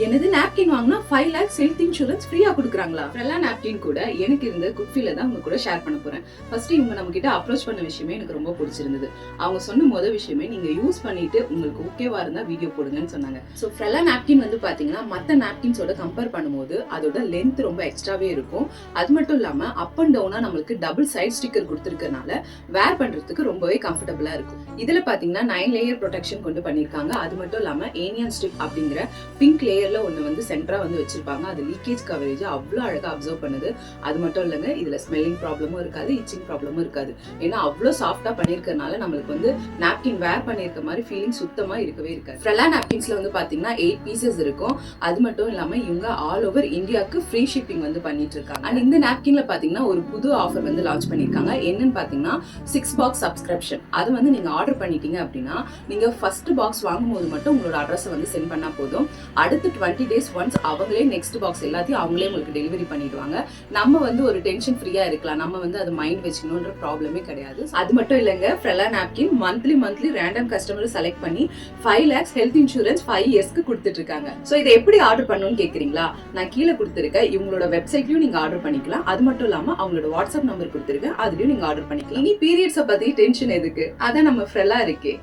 எனது நாப்கின் வாங்கினா 5 lakhs health insurance ஃப்ரீயா கொடுக்குறாங்களா? ஃப்ரெல்லா நாப்கின் கூட எனக்கு இருந்த குட்ஃபீல தான் உங்க கூட ஷேர் பண்ண போறேன். ஃபர்ஸ்ட் இவங்க நம்ம கிட்ட அப்ரோச் பண்ண விஷயமே எனக்கு ரொம்ப பிடிச்சிருந்தது. அவங்க சொன்ன முதல் விஷயமே நீங்க யூஸ் பண்ணிட்டு உங்களுக்கு ஓகேவா இருந்தா வீடியோ போடுங்கன்னு சொன்னாங்க. ஸோ ஃப்ரெல்லா நாப்கின் வந்து பாத்தீங்கன்னா மற்ற நாப்கின்ஸோட கம்பேர் பண்ணும்போது அதோட லென்த் ரொம்ப எக்ஸ்ட்ராவே இருக்கும். அது மட்டும் இல்லாம அப் அண்ட் டவுனா நம்மளுக்கு டபுள் சைட் ஸ்டிக்கர் கொடுத்துருக்கனால வேர் பண்றதுக்கு ரொம்பவே கம்ஃபர்டபுளா இருக்கும். இதுல பாத்தீங்கன்னா 9 லேயர் ப்ரொடெக்ஷன் கொண்டு பண்ணிருக்காங்க. அது மட்டும் இல்லாம ஏனியன் ஸ்ட்ரிப் அப்படிங்கிற பிங்க் லேயர்ல ஒண்ணு வந்து சென்டரா வந்து வச்சிருப்பாங்க. அது லீக்கேஜ் கவரேஜ் அவ்வளவு அழகா அப்சர்வ் பண்ணுது. அது மட்டும் இல்லங்க, இதுல ஸ்மெல்லிங் ப்ராப்ளமும் இருக்காது, இச்சிங் ப்ராப்ளமும் இருக்காது. ஏன்னா அவ்வளவு சாஃப்டா பண்ணிருக்கனால நம்மளுக்கு வந்து நாப்கின் வேர் பண்ணிருக்க மாதிரி ஃபீலிங் சுத்தமா இருக்கவே இருக்காது. ஃப்ரெல்லா நாப்கின்ஸ்ல வந்து பாத்தீங்கன்னா 8 பீசஸ் இருக்கும். அது மட்டும் இல்லாம இவங்க ஆல் ஓவர் இந்தியாவுக்கு ஃப்ரீ ஷிப்பிங் வந்து பண்ணிட்டு இருக்காங்க. அண்ட் இந்த நாப்கின்ல பாத்தீங்கன்னா ஒரு புது ஆஃபர் வந்து லான்ச் பண்ணிருக்காங்க. என்னன்னு பாத்தீங்கன்னா 6 பாக்ஸ் சப்ஸ்கிரிப்ஷன். அது வந்து நீங்க ஆர்டர் பண்ணிட்டீங்க அப்படின்னா நீங்க ஃபர்ஸ்ட் பாக்ஸ் வாங்கும்போது மட்டும் உங்களோட அட்ரஸ் வந்து சென்ட் பண்ணா போதும். அடுத்து 20 days ஒன்ஸ் அவங்களே நெக்ஸ்ட் பாக்ஸ் எல்லாத்தையும் அவங்களே உங்களுக்கு டெலிவரி பண்ணிடுவாங்க. நம்ம வந்து ஒரு டென்ஷன் ஃப்ரீயா இருக்கலாம். நம்ம வந்து அது மைண்ட் வச்சுக்கணும்ன்ற ப்ராப்ளமே கிடையாது. அது மட்டும் இல்லைங்க, Frella napkin monthly random customer select பண்ணி 5 lakhs ஹெல்த் இன்சூரன்ஸ் 5 yearsக்கு கொடுத்துட்டு இருக்காங்க. சோ இதை எப்படி ஆர்டர் பண்ணணும்னு கேக்குறீங்களா? நான் கீழே கொடுத்திருக்க இவங்களோட வெப்சைட்லயும் நீங்க ஆர்டர் பண்ணிக்கலாம். அது மட்டும் இல்லாம அவங்களோட வாட்ஸ்அப் நம்பர் கொடுத்திருக்கேன், அதுலயும் நீங்க ஆர்டர் பண்ணிக்கலாம். இனி பீரியட்ஸை பத்தி டென்ஷன் எதுக்கு? அதான் நம்ம ஃப்ரெல்லா இருக்கே.